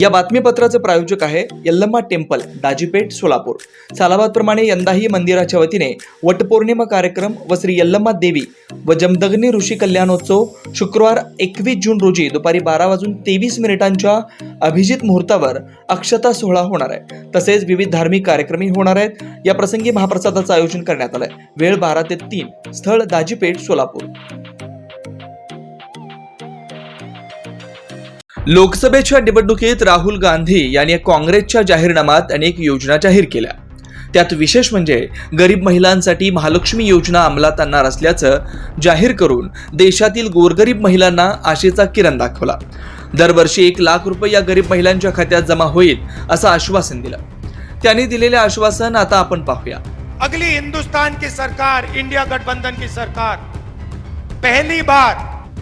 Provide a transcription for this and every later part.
या बातमीपत्राचे प्रायोजक आहे यल्लम्मा टेम्पल, दाजीपेठ, सोलापूर। सालाबादप्रमाणे यंदाही मंदिराच्या वतीने वटपौर्णिमा कार्यक्रम व श्री यल्लम्मा देवी व जमदग्नी ऋषी कल्याणोत्सव शुक्रवार 21 जून रोजी दुपारी 12:23 अभिजित मुहूर्तावर अक्षता सोहळा होणार आहे। तसेच विविध धार्मिक कार्यक्रमही होणार आहेत। या प्रसंगी महाप्रसादाचं आयोजन करण्यात आलंय। वेळ 12 ते 3, स्थळ दाजीपेठ, सोलापूर। लोकसभेच्या निवडणुकीत राहुल गांधी यांनी काँग्रेसच्या जाहीरनाम्यात अनेक योजना जाहीर केल्या। त्यात विशेष म्हणजे गरीब महिलांसाठी महालक्ष्मी योजना अंमलात आणणार असल्याचं जाहीर करून देशातील गोरगरीब महिलांना आशेचा किरण दाखवला। दरवर्षी 1 लाख रुपये या गरीब महिलांच्या खात्यात जमा होईल असं आश्वासन दिलं। त्यांनी दिलेले आश्वासन आता आपण पाहूया। अगली हिंदुस्तान की सरकार, इंडिया गठबंधन की सरकार, पहली बार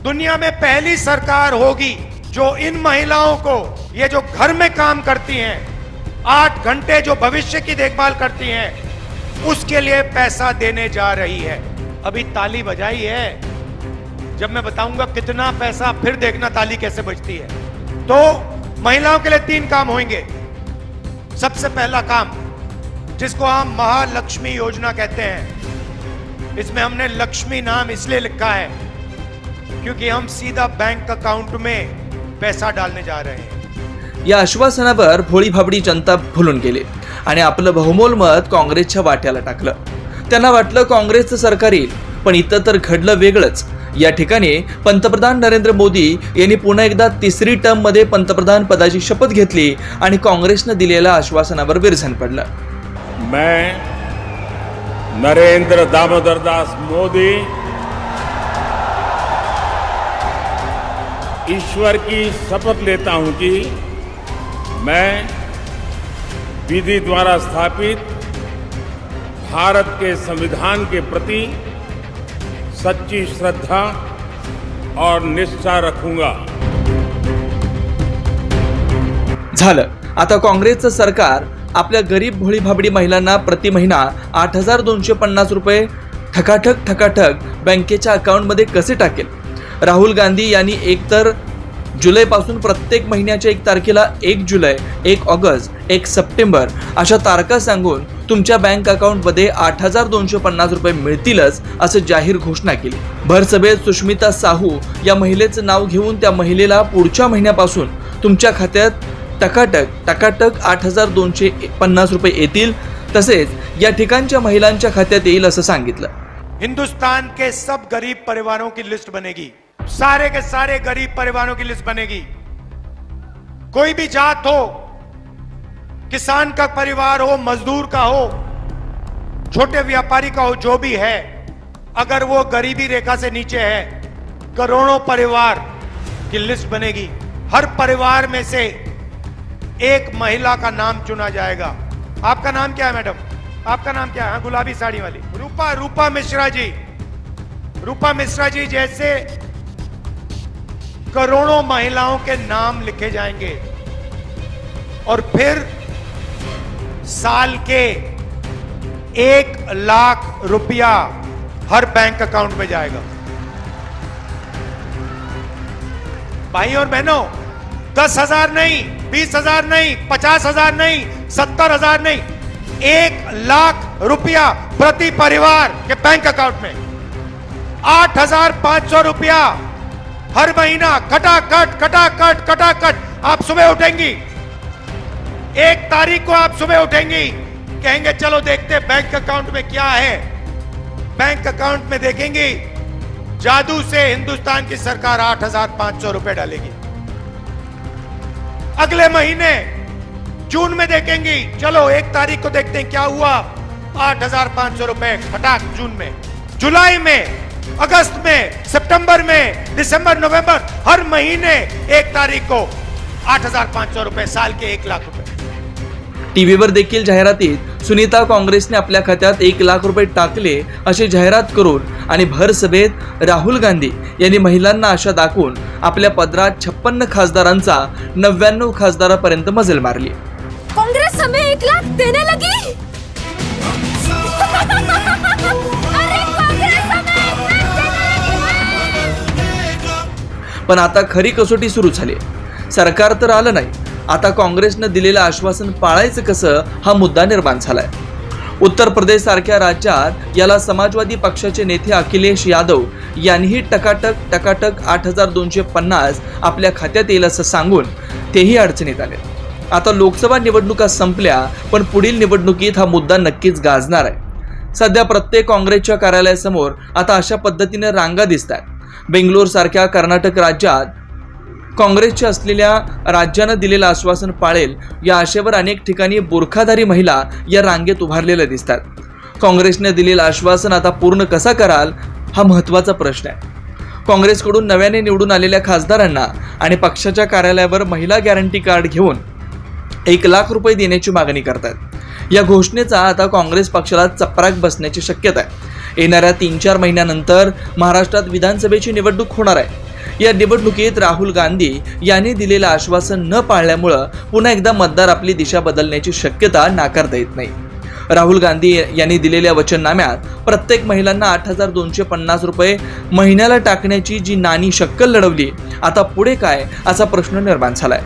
दुनिया में पहली सरकार होगी जो इन महिलाओं को, ये जो घर में काम करती हैं, 8 घंटे जो भविष्य की देखभाल करती हैं, उसके लिए पैसा देने जा रही है। अभी ताली बजाई है, जब मैं बताऊंगा कितना पैसा फिर देखना ताली कैसे बजती है। तो महिलाओं के लिए 3 काम होंगे। सबसे पहला काम, जिसको हम महालक्ष्मी योजना कहते हैं, इसमें हमने लक्ष्मी नाम इसलिए लिखा है क्योंकि हम सीधा बैंक अकाउंट में पैसा डालने जा रहे हैं। या आश्वासनावर भोळी भाबडी जनता फुलून गेली आणि आपलं बहुमोल मत काँग्रेसच्या वाट्याला टाकलं। त्यांना वाटलं काँग्रेसचं सरकार येईल, पण इथं तर घडलं वेगळंच। या ठिकाणी पंतप्रधान नरेंद्र मोदी यांनी पुन्हा एकदा 3री टर्म मध्ये पंतप्रधान पदाची शपथ घेतली आणि काँग्रेसनं दिलेल्या आश्वासनावर विरझण पडलं। मैं नरेंद्र दामोदर दास मोदी ईश्वर की शपथ लेता हूं कि मैं विधि द्वारा स्थापित भारत के संविधान के प्रति सच्ची श्रद्धा और निष्ठा रखूंगा। झालं, आता काँग्रेसचं सरकार आपल्या गरीब भोळी भाबडी महिलांना प्रति महिना 8,250 रुपये ठकाठक बँकेच्या अकाउंटमध्ये कसे टाकेल? राहुल गांधी यांनी एकतर जुलैपासून प्रत्येक महिन्याच्या 1 तारखेला 1 जुलै, 1 ऑगस्ट, 1 सप्टेंबर अशा तारखा सांगून तुमच्या बँक अकाउंटमध्ये 8,250 रुपये मिळतीलच असं जाहीर घोषणा केली। भरसभेत सुष्मिता साहू या महिलेचं नाव घेऊन त्या महिलेला पुढच्या महिन्यापासून तुमच्या खात्यात टकाटक 8,250 रुपये येतील। तसेच या ठिकाणच्या महिलांच्या खात्यात येईल असं सांगितलं। हिंदुस्तान के सब गरीब परिवारों की लिस्ट बनेगी, सारे के सारे गरीब परिवारों की लिस्ट बनेगी। कोई भी जात हो, किसान का परिवार हो, मजदूर का हो, छोटे व्यापारी का हो, जो भी है, अगर वो गरीबी रेखा से नीचे है, करोड़ों परिवार की लिस्ट बनेगी। हर परिवार में से एक महिला का नाम चुना जाएगा। आपका नाम क्या है मैडम? आपका नाम क्या है? हाँ, गुलाबी साड़ी वाली रूपा मिश्रा जी। रूपा मिश्रा जी जैसे करोड़ों महिलाओं के नाम लिखे जाएंगे और फिर साल के 1 लाख रुपया हर बैंक अकाउंट में जाएगा। भाई और बहनों, 10,000 नहीं, 20,000 नहीं, 50,000 नहीं, 70,000 नहीं, 1 लाख रुपया प्रति परिवार के बैंक अकाउंट में। 8,500 रुपया हर महीना खटाखट। आप सुबह उठेंगी, 1 तारीख को आप सुबह उठेंगी, कहेंगे चलो देखते बैंक अकाउंट में क्या है। बैंक अकाउंट में देखेंगी, जादू से हिंदुस्तान की सरकार 8,500 रुपए डालेगी। अगले महीने जून में देखेंगी, चलो 1 तारीख को देखते हैं क्या हुआ, 8,500 रुपए खटाक जून में, जुलाई में, अगस्त में, सितंबर में, दिसंबर, नवंबर, हर महीने 1 तारीख को 8,500 रुपए, साल के 1 लाख रुपए। टीव्हीवर देखील जाहिरातीत सुनीता काँग्रेसने आपल्या खात्यात 1 लाख रुपये टाकले अशी जाहिरात करून आणि भर सभेत राहुल गांधी यांनी महिलांना आशा दाखवून आपल्या पदरात 56 खासदारांचा 99 खासदारापर्यंत मजल मारली। कांग्रेस हमें 1 लाख देने लगी। अरे कांग्रेस हमें 1 लाख देने लगी। पण आता खरी कसोटी सुरू झाली। सरकार तर आलं नाही, आता काँग्रेसनं दिलेलं आश्वासन पाळायचं कसं हा मुद्दा निर्माण झालाय. उत्तर प्रदेश सारख्या राज्यात याला समाजवादी पक्षाचे नेते अखिलेश यादव यांनीही टकाटक 8,250 आपल्या खात्यात येईल असं सांगून तेही अडचणीत आले. आता लोकसभा निवडणुका संपल्या, पण पुढील निवडणुकीत हा मुद्दा नक्कीच गाजणार आहे. सध्या प्रत्येक काँग्रेसच्या कार्यालयासमोर आता अशा पद्धतीने रांगा दिसत आहेत. बेंगलोर सारख्या कर्नाटक राज्यात काँग्रेसच्या असलेल्या राज्यानं दिलेलं आश्वासन पाळेल या आशेवर अनेक ठिकाणी बुरखाधारी महिला या रांगेत उभारलेल्या दिसतात. काँग्रेसने दिलेलं आश्वासन आता पूर्ण कसा कराल हा महत्त्वाचा प्रश्न आहे. काँग्रेसकडून नव्याने निवडून आलेल्या खासदारांना आणि पक्षाच्या कार्यालयावर महिला गॅरंटी कार्ड घेऊन 1 लाख रुपये देण्याची मागणी करतात. या घोषणेचा आता काँग्रेस पक्षाला चपराक बसण्याची शक्यता आहे. येणाऱ्या 3-4 महिन्यानंतर महाराष्ट्रात विधानसभेची निवडणूक होणार आहे. या निवडणुकीत राहुल गांधी यांनी दिलेलं आश्वासन न पाळल्यामुळं पुन्हा एकदा मतदार आपली दिशा बदलण्याची शक्यता नाकारता येत नाही. राहुल गांधी यांनी दिलेल्या वचननाम्यात प्रत्येक महिलांना 8,250 रुपये महिन्याला टाकण्याची जी नाणी शक्कल लढवली, आता पुढे काय असा प्रश्न निर्माण झालाय.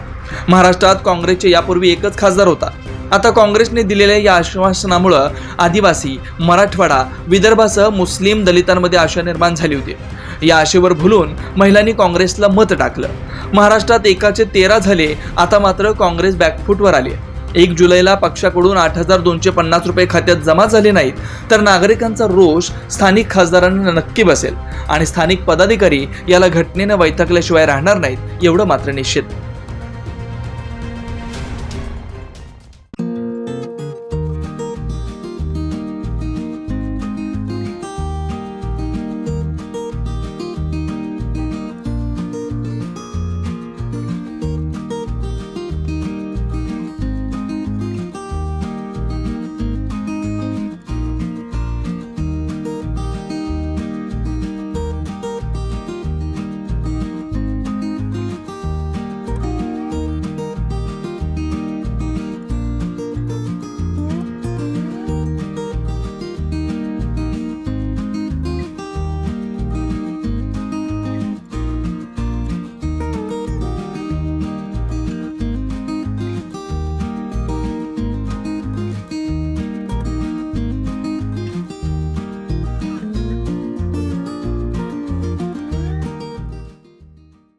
महाराष्ट्रात काँग्रेसचे यापूर्वी एकच खासदार होता. आता काँग्रेसने दिलेल्या या आश्वासनामुळं आदिवासी, मराठवाडा, विदर्भासह मुस्लिम दलितांमध्ये आशा निर्माण झाली होती. या आशेवर भुलून महिलांनी काँग्रेसला मत टाकलं. महाराष्ट्रात एकाचे 13 झाले. आता मात्र काँग्रेस बॅकफूटवर आली. 1 जुलैला पक्षाकडून 8,250 रुपये खात्यात जमा झाले नाहीत तर नागरिकांचा रोष स्थानिक खासदारांना नक्की बसेल आणि स्थानिक पदाधिकारी याला घटनेनं वैतागल्याशिवाय राहणार नाहीत एवढं मात्र निश्चित.